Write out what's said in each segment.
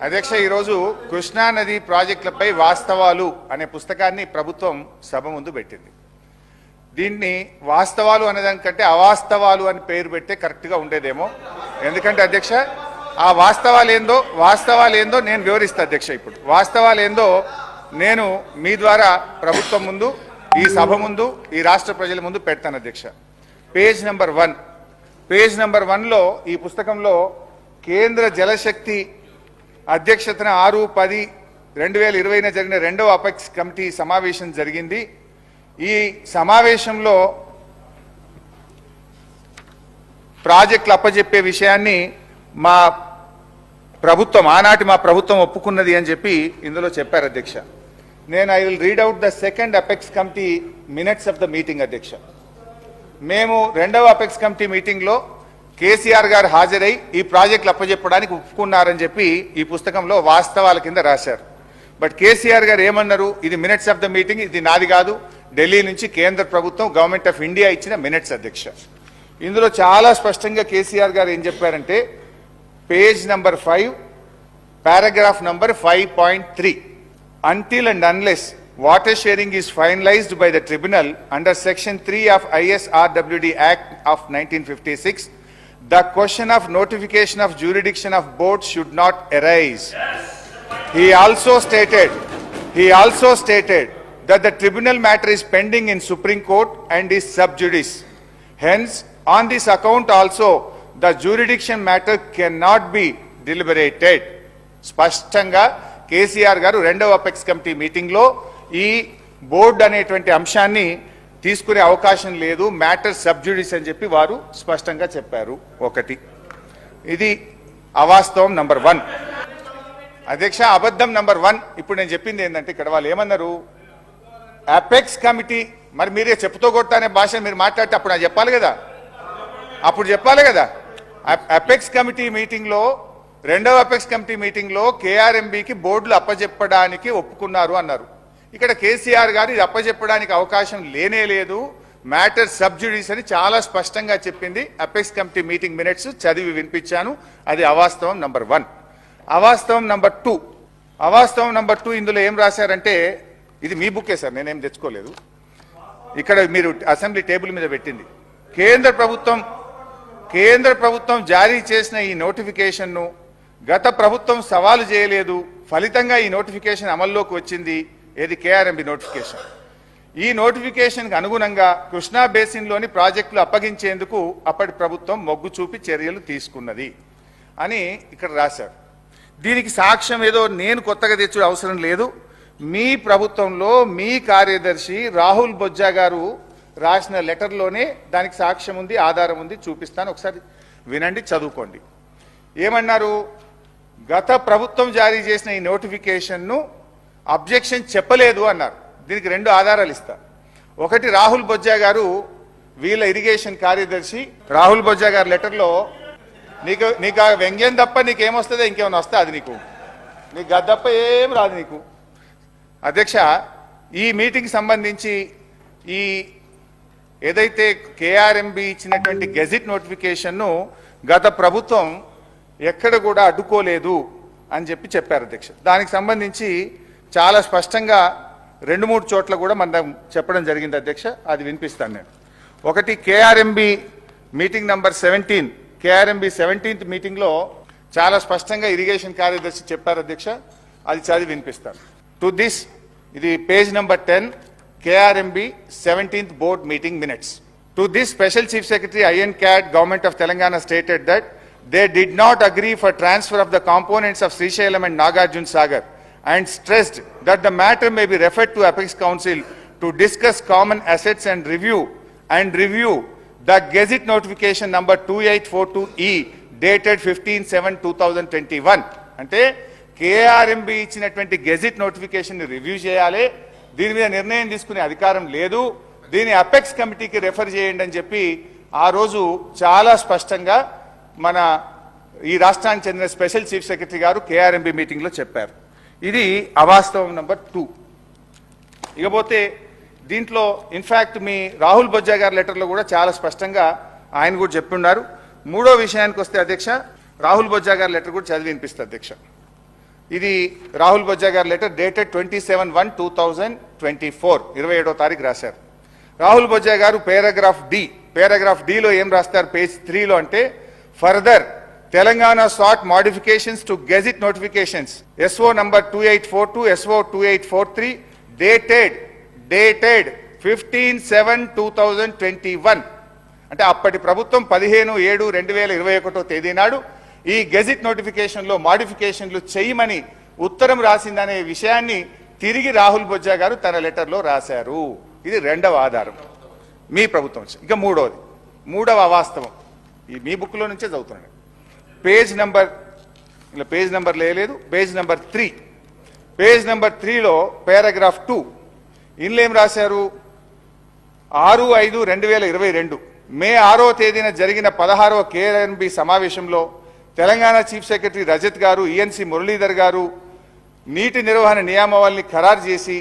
అధ్యక్ష, ఈరోజు కృష్ణా నది ప్రాజెక్టులపై వాస్తవాలు అనే పుస్తకాన్ని ప్రభుత్వం సభ ముందు పెట్టింది. దీన్ని వాస్తవాలు అనేదానికంటే అవాస్తవాలు అని పేరు పెడితే కరెక్ట్గా ఉండేదేమో. ఎందుకంటే అధ్యక్ష, ఆ వాస్తవాలు ఏందో నేను వివరిస్తా అధ్యక్ష. ఇప్పుడు వాస్తవాలు ఏందో నేను మీ ద్వారా ప్రభుత్వం ముందు, ఈ సభ ముందు, ఈ రాష్ట్ర ప్రజల ముందు పెడతాను అధ్యక్ష. పేజ్ నెంబర్ 1లో ఈ పుస్తకంలో కేంద్ర జలశక్తి అధ్యక్షతన 6-10-2020 జరిగిన రెండవ అపెక్స్ కమిటీ సమావేశం జరిగింది. ఈ సమావేశంలో ప్రాజెక్టులు అప్పజెప్పే విషయాన్ని ఆనాటి మా ప్రభుత్వం ఒప్పుకున్నది అని చెప్పి ఇందులో చెప్పారు అధ్యక్ష. I will read out the second apex committee minutes of the meeting అధ్యక్ష. మేము రెండవ అపెక్స్ కమిటీ మీటింగ్లో కేసీఆర్ గారు హాజరై ఈ ప్రాజెక్టులు అప్పజెప్పడానికి ఒప్పుకున్నారని చెప్పి ఈ పుస్తకంలో వాస్తవాల కింద రాశారు. బట్ కేసీఆర్ గారు ఏమన్నారు, ఇది మినిట్స్ ఆఫ్ ద మీటింగ్, ఇది నాది కాదు, ఢిల్లీ నుంచి కేంద్ర ప్రభుత్వం గవర్నమెంట్ ఆఫ్ ఇండియా ఇచ్చిన మినిట్స్ అధ్యక్ష. ఇందులో చాలా స్పష్టంగా కేసీఆర్ గారు ఏం చెప్పారంటే, page number 5 paragraph number 5.3, until and unless water sharing is finalized by the tribunal under section 3 of ISRWD Act of 1956, the question of notification of jurisdiction of board should not arise. He also stated that the tribunal matter is pending in Supreme Court and is sub judice. Hence, on this account also, the jurisdiction matter cannot be deliberated. స్పష్టంగా కేసీఆర్ గారు రెండవ apex committee మీటింగ్లో ఈ board అనేటువంటి అంశాన్ని తీసుకునే అవకాశం లేదు, మ్యాటర్ సబ్జుడిస్ అని చెప్పి వారు స్పష్టంగా చెప్పారు. ఒకటి, ఇది అవాస్తవం నంబర్ 1 అధ్యక్ష. అబద్ధం నంబర్ 1 ఇప్పుడు నేను చెప్పింది ఏంటంటే, ఇక్కడ వాళ్ళు ఏమన్నారు, అపెక్స్ కమిటీ, మరి మీరే చెప్పుతో కొట్టానే భాష మీరు మాట్లాడితే అప్పుడు నాకు చెప్పాలి కదా, అపెక్స్ కమిటీ మీటింగ్లో, రెండవ అపెక్స్ కమిటీ మీటింగ్లో కేఆర్ఎంబీకి బోర్డులు అప్పజెప్పడానికి ఒప్పుకున్నారు అన్నారు. ఇక్కడ కేసీఆర్ గారు ఇది అప్పజెప్పడానికి అవకాశం లేనే లేదు, మ్యాటర్ సబ్జుడిస్ అని చాలా స్పష్టంగా చెప్పింది. అపెక్స్ కమిటీ మీటింగ్ మినిట్స్ చదివి వినిపించాను. అది అవాస్తవం నంబర్ 1. అవాస్తవం నంబర్ 2 ఇందులో ఏం రాశారంటే, ఇది మీ బుక్కే సార్, నేనేం తెచ్చుకోలేదు, ఇక్కడ మీరు అసెంబ్లీ టేబుల్ మీద పెట్టింది. కేంద్ర ప్రభుత్వం జారీ చేసిన ఈ నోటిఫికేషన్ను గత ప్రభుత్వం సవాలు చేయలేదు, ఫలితంగా ఈ నోటిఫికేషన్ అమల్లోకి వచ్చింది. ఏది? KRMB notification. ఈ నోటిఫికేషన్కి అనుగుణంగా కృష్ణా బేసిన్లోని ప్రాజెక్టులు అప్పగించేందుకు అప్పటి ప్రభుత్వం మొగ్గు చూపి చర్యలు తీసుకున్నది అని ఇక్కడ రాశారు. దీనికి సాక్ష్యం ఏదో నేను కొత్తగా తెచ్చే అవసరం లేదు. మీ ప్రభుత్వంలో మీ కార్యదర్శి రాహుల్ బొజ్జా గారు రాసిన లెటర్లోనే దానికి సాక్ష్యం ఉంది, ఆధారం ఉంది, చూపిస్తాను, ఒకసారి వినండి, చదువుకోండి. ఏమన్నారు, గత ప్రభుత్వం జారీ చేసిన ఈ నోటిఫికేషన్ను అబ్జెక్షన్ చెప్పలేదు అన్నారు. దీనికి 2 ఆధారాలు ఇస్తా. ఒకటి, రాహుల్ బొజ్జా గారు, వీళ్ళ ఇరిగేషన్ కార్యదర్శి రాహుల్ బొజ్జా గారి లెటర్లో, నీకు ఆ వ్యంగ్యం తప్ప నీకేమొస్తుందో ఇంకేమైనా వస్తా, అది నీకు గది తప్ప ఏం రాదు నీకు. అధ్యక్ష, ఈ మీటింగ్కి సంబంధించి ఈ ఏదైతే కేఆర్ఎంబి ఇచ్చినటువంటి గెజిట్ నోటిఫికేషన్ను గత ప్రభుత్వం ఎక్కడ కూడా అడ్డుకోలేదు అని చెప్పారు అధ్యక్ష. దానికి సంబంధించి చాలా స్పష్టంగా 2-3 చోట్ల కూడా మనం చెప్పడం జరిగింది అధ్యక్ష. అది వినిపిస్తాను నేను. ఒకటి, KRMB meeting number 17, KRMB 17th మీటింగ్లో చాలా స్పష్టంగా ఇరిగేషన్ కార్యదర్శి చెప్పారు అధ్యక్ష. అది చదివి వినిపిస్తాను. టు దిస్, ఇది page number 10, KRMB 17th board meeting minutes. To this, Special Chief Secretary IN CAD, Government of Telangana stated that they did not agree for transfer of the components of Srisailam and Nagarjun Sagar and stressed that the matter may be referred to Apex Council to discuss common assets and review the Gazette notification number 2842E dated 15/7/2021. అంటే KRMB ఇచ్చినటువంటి gazette notification review చేయాలి, దీని మీద నిర్ణయం తీసుకునే అధికారం లేదు, దీని అపెక్స్ కమిటీకి రెఫర్ చేయండి అని చెప్పి ఆ రోజు చాలా స్పష్టంగా మన ఈ రాష్ట్రానికి చెందిన స్పెషల్ చీఫ్ సెక్రటరీ గారు కేఆర్ఎంబి మీటింగ్లో చెప్పారు. ఇది అవాస్తవం నంబర్ 2. ఇకపోతే దీంట్లో ఇన్ఫ్యాక్ట్ మీ రాహుల్ బొజ్జా గారి లెటర్లో కూడా చాలా స్పష్టంగా ఆయన కూడా చెప్పున్నారు. మూడో విషయానికి వస్తే అధ్యక్ష, రాహుల్ బొజ్జా గారి లెటర్ కూడా చదివి వినిపిస్తుంది అధ్యక్ష. ఇది రాహుల్ బొజ్జా గారి లెటర్ డేటెడ్ 27/1/2024 27వ తారీఖు రాశారు. రాహుల్ బొజ్జా గారు పారాగ్రాఫ్ డిలో ఏం రాస్తారు పేజ్ 3లో అంటే further Telangana sought modifications to gazette notifications SO number 2842 SO 2843 dated 15/7/2021 అంటే అప్పటి ప్రభుత్వం 15/7/2021 తేదీ నాడు ఈ గెజిట్ నోటిఫికేషన్లో మాడిఫికేషన్లు చేయమని ఉత్తరం రాసిందనే విషయాన్ని తిరిగి రాహుల్ బొజ్జా గారు తన లెటర్లో రాశారు. ఇది రెండవ ఆధారం మీ ప్రభుత్వం. ఇక మూడవ అవాస్తవం ఈ మీ బుక్లో నుంచే చదువుతున్నాడు. పేజ్ నెంబర్ 3 పేజ్ నెంబర్ 3లో పారాగ్రాఫ్ 2 ఇందులో ఏం రాశారు? 6/5/2022 మే 6వ తేదీన జరిగిన 16వ KRNB సమావేశంలో తెలంగాణ చీఫ్ సెక్రటరీ రజత్ గారు ENC మురళీధర్ గారు నీటి నిర్వహణ నియామావళిని ఖరారు చేసి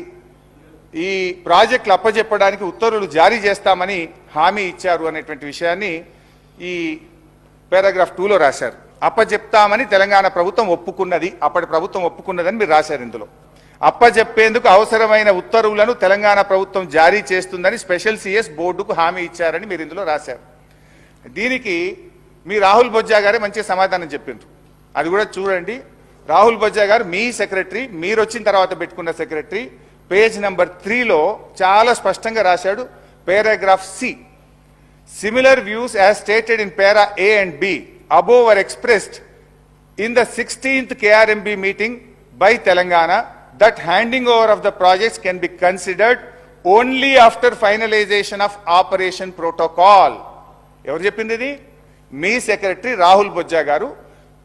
ఈ ప్రాజెక్టులు అప్పజెప్పడానికి ఉత్తర్వులు జారీ చేస్తామని హామీ ఇచ్చారు అనేటువంటి విషయాన్ని ఈ పారాగ్రాఫ్ 2లో రాశారు. అప్పజెప్తామని తెలంగాణ ప్రభుత్వం ఒప్పుకున్నది, అప్పటి ప్రభుత్వం ఒప్పుకున్నదని మీరు రాశారు. ఇందులో అప్పజెప్పేందుకు అవసరమైన ఉత్తర్వులను తెలంగాణ ప్రభుత్వం జారీ చేస్తుందని స్పెషల్ CS బోర్డుకు హామీ ఇచ్చారని మీరు ఇందులో రాశారు. దీనికి మీ రాహుల్ బొజ్జా గారే మంచి సమాధానం చెప్పిండ్రు. అది కూడా చూడండి. రాహుల్ బొజ్జా గారు మీ సెక్రటరీ, మీరు వచ్చిన తర్వాత పెట్టుకున్న సెక్రటరీ పేజ్ నెంబర్ 3లో చాలా స్పష్టంగా రాశాడు. Paragraph C similar views as stated in para A and B above were expressed in the 16th KRMB meeting by Telangana that handing over of the projects can be considered only after finalization of operation protocol. ఎవరు చెప్పింది ఇది? మీ secretary Rahul Bojja గారు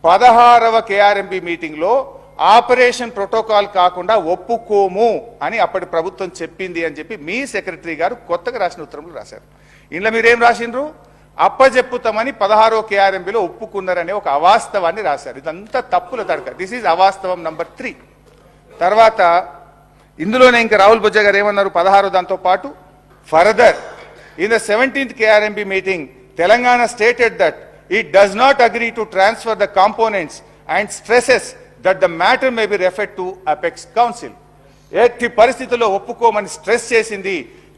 16వ KRMB మీటింగ్లో operation protocol కాకుండా ఒప్పుకోము అని అప్పటి ప్రభుత్వం చెప్పింది అని చెప్పి మీ సెక్రటరీ గారు కొత్తగా రాసిన ఉత్తరంలో రాశారు. ఇందులో మీరేం రాసిండ్రు? అప్పజెప్పుతామని 16వ KRMBలో ఒప్పుకున్నారనే ఒక అవాస్తవాన్ని రాశారు. ఇదంతా తప్పుల తడక. దిస్ ఈజ్ అవాస్తవం నంబర్ 3. తర్వాత ఇందులోనే ఇంకా రాహుల్ బొజ్జా గారు ఏమన్నారు? 16 దాంతో పాటు further in the 17th KRMB meeting Telangana stated that it does not agree to transfer the components and stresses that the matter may be referred to apex council. ఎట్టి పరిస్థితుల్లో ఒప్పుకోమని స్ట్రెస్ చేసింది.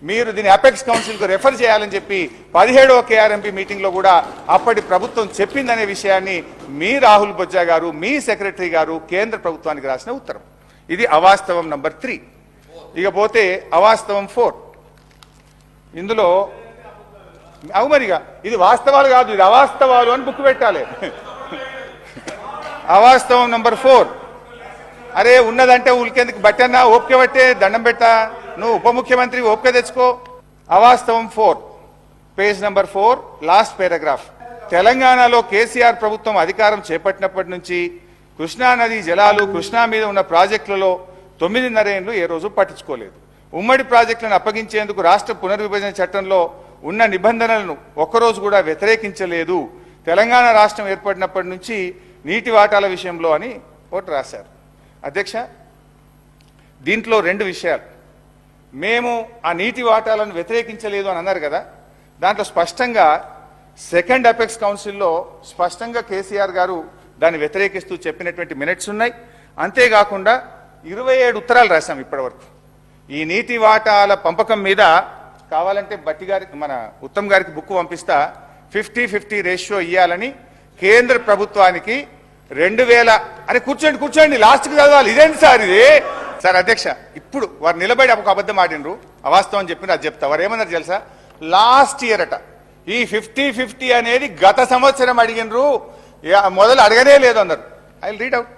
మీరు దీన్ని అపెక్స్ కౌన్సిల్కు రెఫర్ చేయాలని చెప్పి 17వ KRMB మీటింగ్లో కూడా అప్పటి ప్రభుత్వం చెప్పిందనే విషయాన్ని మీ రాహుల్ బొజ్జా గారు, మీ సెక్రటరీ గారు కేంద్ర ప్రభుత్వానికి రాసిన ఉత్తరం. ఇది అవాస్తవం నంబర్ 3. ఇక పోతే అవాస్తవం 4. ఇందులో మరిగా ఇది వాస్తవాలు కాదు, ఇది అవాస్తవాలు అని బుక్ పెట్టాలి. అవాస్తవం నంబర్ 4. అరే ఉన్నదంటే ఉలికేందుకు బట్టన్నా ఓపిక పట్టే దండం పెట్టా, నువ్వు ఉప ముఖ్యమంత్రి ఓపిక తెచ్చుకో. అవాస్తవం 4 పేజ్ నెంబర్ 4 లాస్ట్ పారాగ్రాఫ్. తెలంగాణలో కేసీఆర్ ప్రభుత్వం అధికారం చేపట్టినప్పటి నుంచి కృష్ణా నది జలాలు, కృష్ణా మీద ఉన్న ప్రాజెక్టులలో 9.5 ఏళ్లు ఏ రోజు పట్టించుకోలేదు. ఉమ్మడి ప్రాజెక్టులను అప్పగించేందుకు రాష్ట్ర పునర్విభజన చట్టంలో ఉన్న నిబంధనలను ఒక్కరోజు కూడా వ్యతిరేకించలేదు. తెలంగాణ రాష్ట్రం ఏర్పడినప్పటి నుంచి నీటి వాటాల విషయంలో అని ఒకటి రాశారు. అధ్యక్ష, దీంట్లో 2 విషయాలు. మేము ఆ నీటి వాటాలను వ్యతిరేకించలేదు అని అన్నారు కదా, దాంట్లో స్పష్టంగా సెకండ్ అపెక్స్ కౌన్సిల్లో స్పష్టంగా కేసీఆర్ గారు దాన్ని వ్యతిరేకిస్తూ చెప్పినటువంటి మినిట్స్ ఉన్నాయి. అంతేకాకుండా 27 ఉత్తరాలు రాశాం ఇప్పటివరకు. ఈ నీటి వాటాల పంపకం మీద కావాలంటే బట్టి గారికి, మన ఉత్తమ్ గారికి బుక్ పంపిస్తా. 50-50 రేషియో ఇవ్వాలని కేంద్ర ప్రభుత్వానికి 2000 అని కూర్చోండి లాస్ట్కి చదవాలి. ఇదేంటి సార్ ఇది? సార్ అధ్యక్ష, ఇప్పుడు వారు నిలబడి ఒక అబద్ధం ఆడినరు, అవాస్తవం చెప్పిన అది చెప్తా. వారు ఏమన్నారు తెలుసా? లాస్ట్ ఇయర్ అట ఈ 50-50 అనేది గత సంవత్సరం అడిగినరు, మొదలు అడగనే లేదు అన్నారు. I will read out.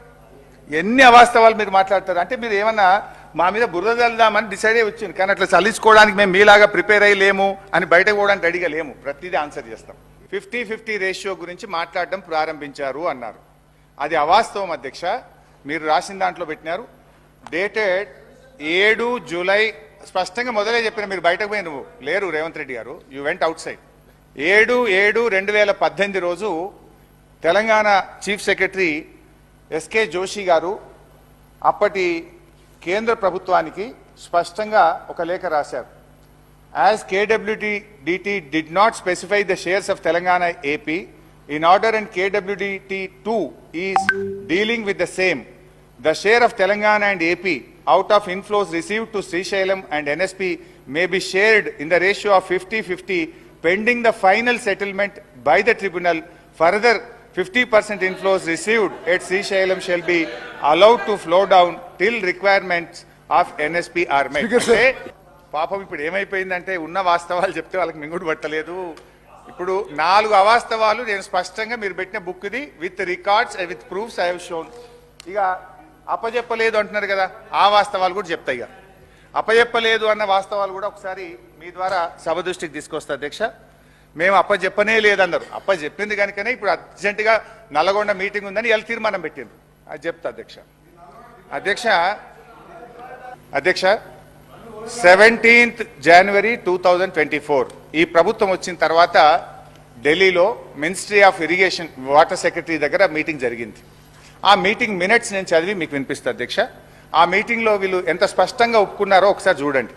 ఎన్ని అవాస్తవాలు మీరు మాట్లాడతారు అంటే మీరు ఏమన్నా మా మీద బురద చల్దామని డిసైడ్ అయ్యి వచ్చింది. కానీ అట్లా చల్లించుకోవడానికి మేము మీలాగా ప్రిపేర్ అయ్యి లేము, అని బయటకు పోవడానికి రెడీగా లేము. ప్రతిదీ ఆన్సర్ చేస్తాం. 50-50 రేషియో గురించి మాట్లాడడం ప్రారంభించారు అన్నారు. అది అవాస్తవం అధ్యక్ష. మీరు రాసిన దాంట్లో పెట్టినారు డేటెడ్ 7 జూలై. స్పష్టంగా మొదలే చెప్పిన, మీరు బయటకు పోయి నువ్వు లేరు రేవంత్ రెడ్డి గారు, యూ వెంట్ అవుట్ సైడ్. 7/7/2018 రోజు Telangana chief secretary SK Joshi గారు అప్పటి కేంద్ర ప్రభుత్వానికి స్పష్టంగా ఒక లేఖ రాశారు. As KWDT did not specify the shares of Telangana AP in order and KWDT2 is dealing with the same, The share of Telangana and AP out of inflows received to Srisailam and NSP may be shared in the ratio of 50-50 pending the final settlement by the tribunal. Further, 50% inflows received at Srisailam shall be allowed to flow down till requirements of NSP are met. అంటే పాపం ఇప్పుడు ఏమైపోయిందంటే ఉన్న వాస్తవాలు చెప్తే వాళ్ళకి మింగుడు పట్టలేదు. ఇప్పుడు 4 అవాస్తవాలు నేను స్పష్టంగా మీరు పెట్టిన బుక్ ఇది with records with proofs I have shown. ఇక అప్పచెప్పలేదు అంటున్నారు కదా, ఆ వాస్తవాలు కూడా చెప్తాయి. ఇక అప్పచెప్పలేదు అన్న వాస్తవాలు కూడా ఒకసారి మీ ద్వారా సభ దృష్టికి తీసుకొస్తా అధ్యక్ష. మేము అప్పచెప్పనే లేదన్నారు, అప్పచెప్పింది కనుకనే ఇప్పుడు అర్జెంటుగా నల్లగొండ మీటింగ్ ఉందని ఇలా తీర్మానం పెట్టిండ్రు. అది చెప్తా అధ్యక్ష. అధ్యక్ష 17th January 2024 ఈ ప్రభుత్వం వచ్చిన తర్వాత ఢిల్లీలో ministry of irrigation water secretary దగ్గర మీటింగ్ జరిగింది. ఆ మీటింగ్ మినిట్స్ నేను చదివి మీకు వినిపిస్తా అధ్యక్ష. ఆ మీటింగ్లో వీళ్ళు ఎంత స్పష్టంగా ఒప్పుకున్నారో ఒకసారి చూడండి.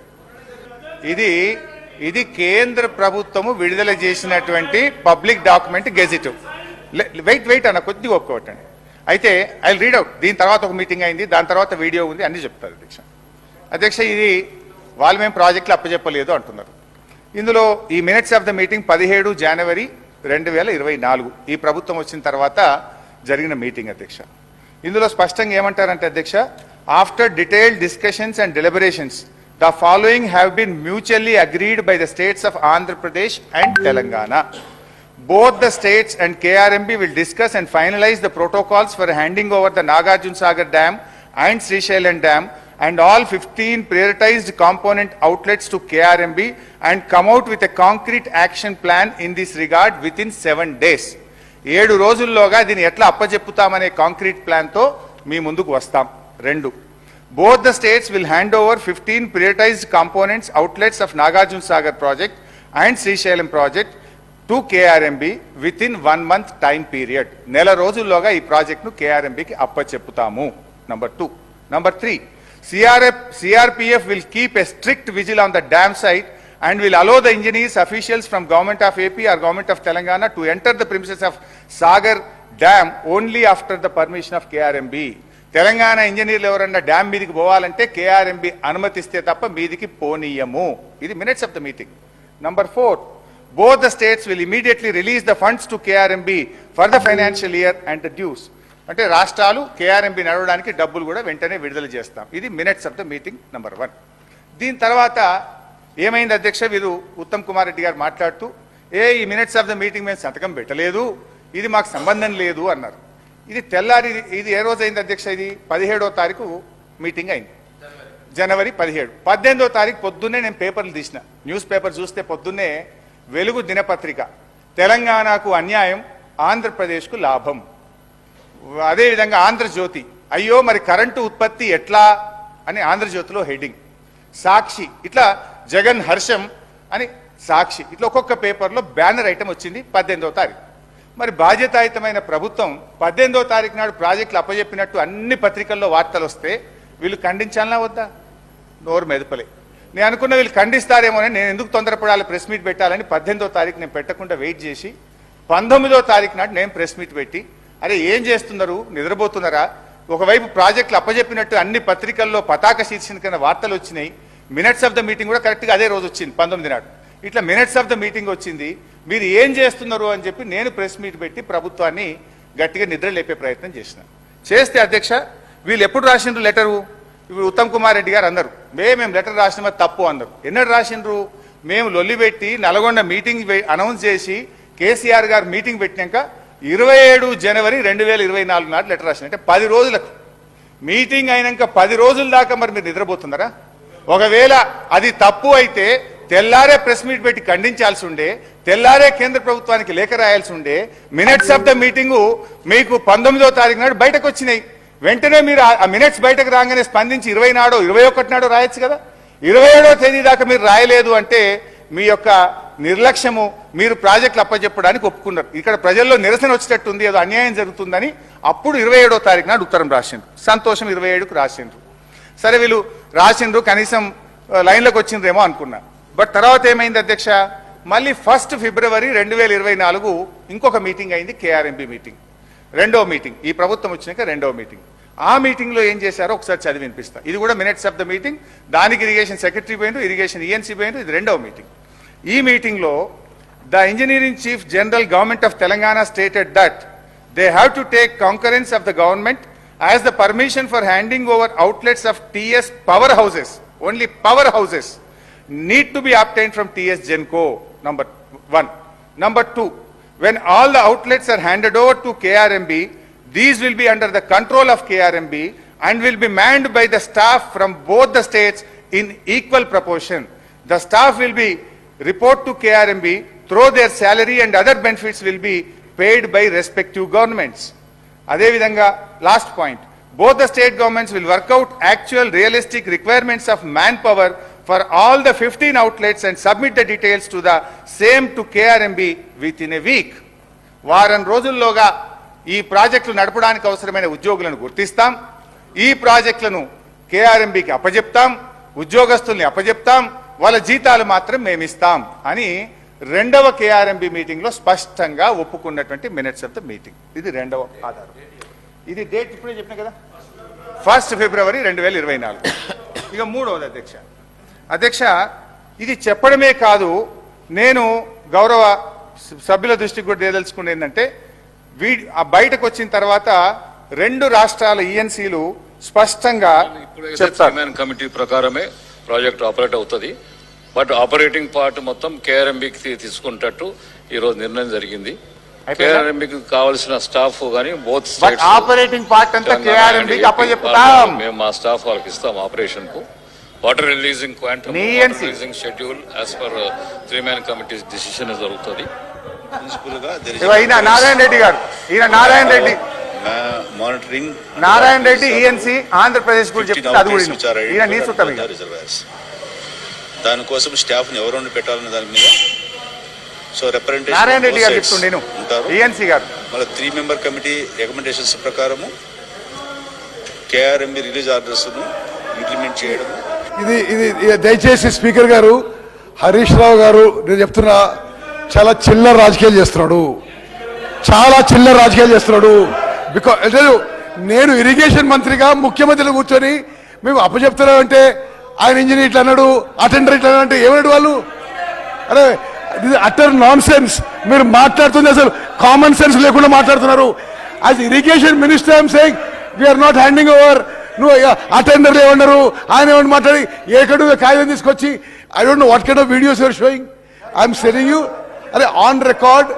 ఇది కేంద్ర ప్రభుత్వము విడుదల చేసినటువంటి పబ్లిక్ డాక్యుమెంట్ గెజిట్. వెయిట్ అన్న కొద్దిగా ఒప్పుకోవటండి. అయితే ఐ రీడ్ అవుట్. దీని తర్వాత ఒక మీటింగ్ అయింది, దాని తర్వాత వీడియో ఉంది, అన్ని చెప్తారు అధ్యక్ష. ఇది వాళ్ళు మేము ప్రాజెక్టులు అప్పచెప్పలేదు అంటున్నారు. ఇందులో ఈ minutes of the meeting 17 January 2024 ఈ ప్రభుత్వం వచ్చిన తర్వాత జరిగిన మీటింగ్ అధ్యక్ష. ఇందులో స్పష్టంగా ఏమంటారంటే అధ్యక్ష, after detailed discussions and deliberations the following have been mutually agreed by the states of Andhra Pradesh and Telangana. Both the states and KRMB will discuss and finalize the protocols for handing over the Nagarjuna Sagar Dam and Srisailam Dam and all 15 prioritized component outlets to KRMB and come out with a concrete action plan in this regard within 7 days. 7 రోజుల్లోగా దీన్ని ఎట్లా అప్పచెప్పుతామనే concrete ప్లాన్తో మీ ముందుకు వస్తాం. 2, both the states will hand over 15 prioritized components outlets of Nagarjuna Sagar project and Srisailam project to KRMB with in 1 month time period. నెల రోజుల్లోగా ఈ ప్రాజెక్టును కేఆర్ఎంబికి అప్పచెప్పుతాము. Number 2. Number 3, CRPF will keep a strict vigil on the dam site and will allow the engineers, officials from Government of AP or Government of Telangana to enter the premises of Sagar Dam only after the permission of KRMB. Telangana ఇంజనీర్లు ఎవరన్నా dam మీదికి పోవాలంటే KRMB అనుమతిస్తే తప్ప మీదికి పోనీయము. ఇది minutes of the meeting. Number 4, both the states will immediately release the funds to KRMB for the financial year and the dues. అంటే రాష్ట్రాలు కేఆర్ఎంబి నడవడానికి డబ్బులు కూడా వెంటనే విడుదల చేస్తాం. ఇది minutes of the meeting number 1. దీని తర్వాత ఏమైంది అధ్యక్ష, వీరు ఉత్తమ్ కుమార్ రెడ్డి గారు మాట్లాడుతూ ఈ మినిట్స్ ఆఫ్ ద మీటింగ్ మేము సంతకం పెట్టలేదు, ఇది మాకు సంబంధం లేదు అన్నారు. ఇది తెల్లారి, ఇది ఏ రోజు అయింది అధ్యక్ష, ఇది 17వ తారీఖు మీటింగ్ అయింది, జనవరి 17. 18వ తారీఖు పొద్దున్నే నేను పేపర్లు తీసిన, న్యూస్ పేపర్ చూస్తే పొద్దున్నే వెలుగు దినపత్రిక, తెలంగాణకు అన్యాయం ఆంధ్రప్రదేశ్కు లాభం. అదేవిధంగా ఆంధ్రజ్యోతి, అయ్యో మరి కరెంటు ఉత్పత్తి ఎట్లా అని ఆంధ్రజ్యోతిలో హెడ్డింగ్. సాక్షి, ఇట్లా జగన్ హర్షం అని సాక్షి, ఇట్లా ఒక్కొక్క పేపర్లో బ్యానర్ ఐటమ్ వచ్చింది 18వ తారీఖు. మరి బాధ్యతాయుతమైన ప్రభుత్వం 18వ తారీఖు నాడు ప్రాజెక్టులు అప్పచెప్పినట్టు అన్ని పత్రికల్లో వార్తలు వస్తే వీళ్ళు ఖండించాలనా వద్దా? నోరు మెదపలే. నేను అనుకున్న వీళ్ళు ఖండిస్తారేమోనని నేను ఎందుకు తొందరపడాలి, ప్రెస్ మీట్ పెట్టాలని 18వ తారీఖు నేను పెట్టకుండా వెయిట్ చేసి 19వ తారీఖు నాడు నేను ప్రెస్ మీట్ పెట్టి, అరే ఏం చేస్తున్నారు, నిద్రపోతున్నారా? ఒకవైపు ప్రాజెక్టులు అప్పచెప్పినట్టు అన్ని పత్రికల్లో పతాక శీర్షికన వార్తలు వచ్చినాయి. మినిట్స్ ఆఫ్ ద మీటింగ్ కూడా కరెక్ట్గా అదే రోజు వచ్చింది, 19 నాడు. ఇట్లా మినిట్స్ ఆఫ్ ద మీటింగ్ వచ్చింది, మీరు ఏం చేస్తున్నారు అని చెప్పి నేను ప్రెస్ మీట్ పెట్టి ప్రభుత్వాన్ని గట్టిగా నిద్ర లేపే ప్రయత్నం చేస్తే అధ్యక్ష, వీళ్ళు ఎప్పుడు రాసిండ్రు లెటరు? ఇప్పుడు ఉత్తమ్ కుమార్ రెడ్డి గారు అన్నారు మేము లెటర్ రాసినమా తప్పు అన్నారు. ఎన్నడు రాసిండ్రు? మేము లొల్లి పెట్టి నల్గొండ మీటింగ్ అనౌన్స్ చేసి కేసీఆర్ గారు మీటింగ్ పెట్టినాక 27 జనవరి 2024 నాడు లెటర్ రాసిన, అంటే 10 రోజులకు మీటింగ్ అయినాక 10 రోజుల దాకా మరి మీరు నిద్రపోతున్నారా? ఒకవేళ అది తప్పు అయితే తెల్లారే ప్రెస్ మీట్ పెట్టి ఖండించాల్సి ఉండే, తెల్లారే కేంద్ర ప్రభుత్వానికి లేఖ రాయాల్సి ఉండే. మినిట్స్ ఆఫ్ ద మీటింగు మీకు 19వ తారీఖు నాడు బయటకు వచ్చినాయి. వెంటనే మీరు ఆ మినిట్స్ బయటకు రాగానే స్పందించి 20 నాడో 21 నాడో రాయొచ్చు కదా. 27వ తేదీ దాకా మీరు రాయలేదు అంటే మీ యొక్క నిర్లక్ష్యము, మీరు ప్రాజెక్టులు అప్పచెప్పడానికి ఒప్పుకున్నారు. ఇక్కడ ప్రజల్లో నిరసన వచ్చేటట్టు ఉంది, ఏదో అన్యాయం జరుగుతుందని అప్పుడు 27వ తారీఖు నాడు ఉత్తరం రాసిండ్రు. సంతోషం, 27కు రాసిండ్రు. సరే వీళ్ళు రాసిండ్రు, కనీసం లైన్లోకి వచ్చిండ్రేమో అనుకున్నా. బట్ తర్వాత ఏమైంది అధ్యక్ష, మళ్ళీ 1 ఫిబ్రవరి 2024 ఇంకొక మీటింగ్ అయింది, కేఆర్ఎంబి మీటింగ్, రెండో మీటింగ్. ఈ ప్రభుత్వం వచ్చినాక రెండో మీటింగ్. ఆ మీటింగ్లో ఏం చేశారో ఒకసారి చదివి వినిపిస్తా. ఇది కూడా మినిట్స్ ఆఫ్ ద మీటింగ్. దానికి ఇరిగేషన్ సెక్రటరీ పోయిండు, ఇరిగేషన్ ఈఎన్సీ పోయిండు. ఇది రెండవ మీటింగ్. ఈ మీటింగ్లో the engineering chief general government of Telangana stated that they have to take concurrence of the government as the permission for handing over outlets of TS powerhouses, only powerhouses, need to be obtained from TS Genco, number 1. Number 2, when all the outlets are handed over to KRMB, these will be under the control of KRMB and will be manned by the staff from both the states in equal proportion. The staff will be report to KRMB through their salary and other benefits will be paid by respective governments. అదేవిధంగా last point, both the state governments will work out actual realistic requirements of manpower for all the 15 outlets and submit the details to the same to KRMB within a week. వారం రోజుల్లోగా ఈ ప్రాజెక్టులు నడపడానికి అవసరమైన ఉద్యోగులను గుర్తిస్తాం, ఈ ప్రాజెక్టులను కేఆర్ఎంబికి అప్పజెప్తాం, ఉద్యోగస్తుల్ని అప్పజెప్తాం, వాళ్ళ జీతాలు మాత్రం మేమిస్తాం అని రెండవ కేఆర్ఎంబి మీటింగ్ లో స్పష్టంగా ఒప్పుకున్నటువంటి మినిట్స్ ఆఫ్ ద మీటింగ్. ఇది రెండవ ఆధారం. ఇది డేట్ ఇప్పుడే చెప్పిన కదా, 1 ఫిబ్రవరి 2024. ఇక మూడవది అధ్యక్ష, ఇది చెప్పడమే కాదు, నేను గౌరవ సభ్యుల దృష్టికి కూడా తేదలుచుకునేది ఏంటంటే, బయటకు వచ్చిన తర్వాత రెండు రాష్ట్రాల ఈఎన్సీలు స్పష్టంగా చెప్తారు కమిటీ ప్రకారమే ప్రాజెక్ట్ ఆపరేట్ అవుతుంది. బట్ ఆపరేటింగ్ పార్ట్ మొత్తం కేఆర్ఎంబికి తీసుకుంటట్టు ఈ రోజు నిర్ణయం జరిగింది. కేఆర్ఎంబికి కావాల్సిన స్టాఫ్ గానీ బోత్ ఆపరేటింగ్ పార్ట్ అంతా కేఆర్ఎంబికి అప్పచెప్తాం. మేము మా స్టాఫ్ వాళ్ళకి ఇస్తాం ఆపరేషన్ కు. Water releasing quantum, water releasing schedule as per 3-man committee decision జరుగుతుంది. నారాయణ రెడ్డి గారు, నారాయణ రెడ్డి ఈఎన్సీ ఆంధ్రప్రదేశ్ గురించి చెప్తే అది కూడా దానికోసం స్టాఫ్ ని ఎవరు పెట్టాలనే దాని మీద సో రిప్రజెంటేషన్ నారాయణ రెడ్డి గారు చెప్తుండేను ఈఎన్సీ గారు. మళ్ళీ 3-member కమిటీ రికమెండేషన్స్ ప్రకారము కేఆర్ఎంబి రిలీజ్ ఆర్డర్స్ ను ఇంప్లిమెంట్ చేయడం. ఇది దయచేసి స్పీకర్ గారు, హరీష్ రావు గారు, నేను చెప్తున్నా, చాలా చిల్లర రాజకీయాలు చేస్తున్నాడు, బికాజ్ నేను ఇరిగేషన్ మంత్రిగా ముఖ్యమంత్రిలో కూర్చొని మేము అప్పచెప్తున్నాం అంటే ఆయన ఇంజనీర్ ఇట్లా అన్నాడు, అటెండర్ ఇట్లా అంటే ఏమన్నాడు వాళ్ళు? అరే అటర్ నాన్ సెన్స్ మీరు మాట్లాడుతుంది, అసలు కామన్ సెన్స్ లేకుండా మాట్లాడుతున్నారు. As irrigation minister I'm saying we're not handing over. నువ్వు అటెండర్లు ఏమన్నారు, ఆయన ఏమన్నా మాట్లాడి ఏకడు కాగితం తీసుకొచ్చి I don't know what kind of videos you're showing. I'm saying you, are on record.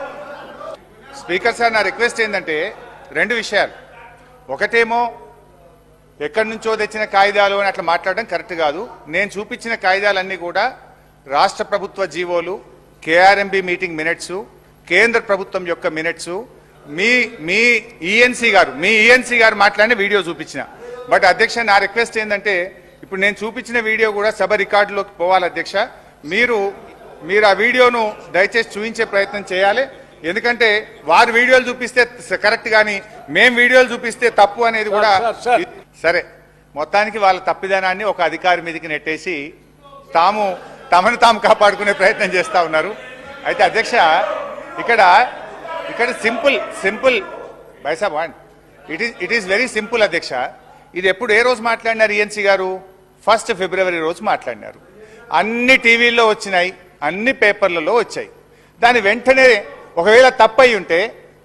Speaker sir, నా రిక్వెస్ట్ ఏంటంటే రెండు విషయాలు. ఒకటేమో ఎక్కడి నుంచో తెచ్చిన కాగితాలు అని అట్లా మాట్లాడడం కరెక్ట్ కాదు. నేను చూపించిన కాగితాలన్నీ కూడా రాష్ట్ర ప్రభుత్వ జీవోలు, కేఆర్ఎంబి మీటింగ్ మినిట్స్, కేంద్ర ప్రభుత్వం యొక్క మినిట్స్, మీ ఈఎన్సీ గారు మాట్లాడిన వీడియో చూపించిన. బట్ అధ్యక్ష, నా రిక్వెస్ట్ ఏంటంటే ఇప్పుడు నేను చూపించిన వీడియో కూడా సభ రికార్డులోకి పోవాలి అధ్యక్ష. మీరు ఆ వీడియోను దయచేసి చూపించే ప్రయత్నం చేయాలి. ఎందుకంటే వారు వీడియోలు చూపిస్తే కరెక్ట్ కానీ మేం వీడియోలు చూపిస్తే తప్పు అనేది కూడా. సరే, మొత్తానికి వాళ్ళ తప్పిదనాన్ని ఒక అధికారి మీదకి నెట్టేసి తమను తాము కాపాడుకునే ప్రయత్నం చేస్తా ఉన్నారు. అయితే అధ్యక్ష, ఇక్కడ సింపుల్ బైసాబ్ ఇట్ ఈస్ వెరీ సింపుల్ అధ్యక్ష. ఇది ఎప్పుడు ఏ రోజు మాట్లాడినారు ఈఎన్సీ గారు? 1 ఫిబ్రవరి రోజు మాట్లాడినారు. అన్ని టీవీల్లో వచ్చినాయి, అన్ని పేపర్లలో వచ్చాయి. దాని వెంటనే ఒకవేళ తప్పయి ఉంటే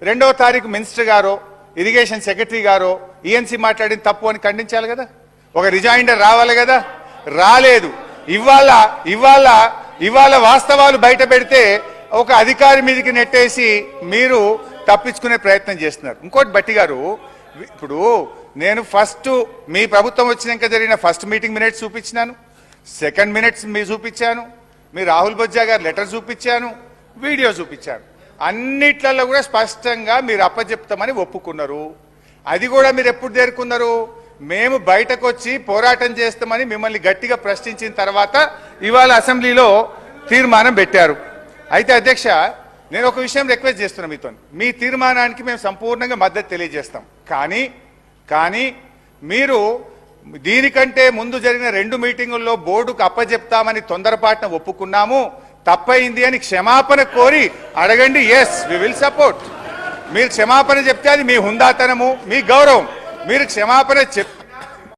2వ తారీఖు మినిస్టర్ గారో ఇరిగేషన్ సెక్రటరీ గారో ఈఎన్సీ మాట్లాడిన తప్పు అని ఖండించాలి కదా, ఒక రిజైండర్ రావాలి కదా. రాలేదు. ఇవాళ వాస్తవాలు బయట పెడితే ఒక అధికారి మీదకి నెట్టేసి మీరు తప్పించుకునే ప్రయత్నం చేస్తున్నారు. ఇంకోటి బట్టి గారు, ఇప్పుడు నేను మీ ప్రభుత్వం వచ్చినాక జరిగిన ఫస్ట్ మీటింగ్ మినిట్స్ చూపించినాను, సెకండ్ మినిట్స్ మీరు చూపించాను, మీ రాహుల్ బొజ్జా గారు లెటర్ చూపించాను, వీడియో చూపించాను. అన్నిట్లలో కూడా స్పష్టంగా మీరు అప్పచెప్తామని ఒప్పుకున్నారు. అది కూడా మీరు ఎప్పుడు చేరుకున్నారు? మేము బయటకు వచ్చి పోరాటం చేస్తామని మిమ్మల్ని గట్టిగా ప్రశ్నించిన తర్వాత ఇవాళ అసెంబ్లీలో తీర్మానం పెట్టారు. అయితే అధ్యక్ష, నేను ఒక విషయం రిక్వెస్ట్ చేస్తున్నా మీతో, మీ తీర్మానానికి మేము సంపూర్ణంగా మద్దతు తెలియజేస్తాం. కానీ మీరు దీనికంటే ముందు జరిగిన 2 మీటింగుల్లో బోర్డుకు అప్పచెప్తామని తొందరపాటున ఒప్పుకున్నాము, తప్పైంది అని క్షమాపణ కోరి అడగండి. Yes, we will support. మీరు క్షమాపణ చెప్తే అది మీ హుందాతనము, మీ గౌరవం. మీరు క్షమాపణ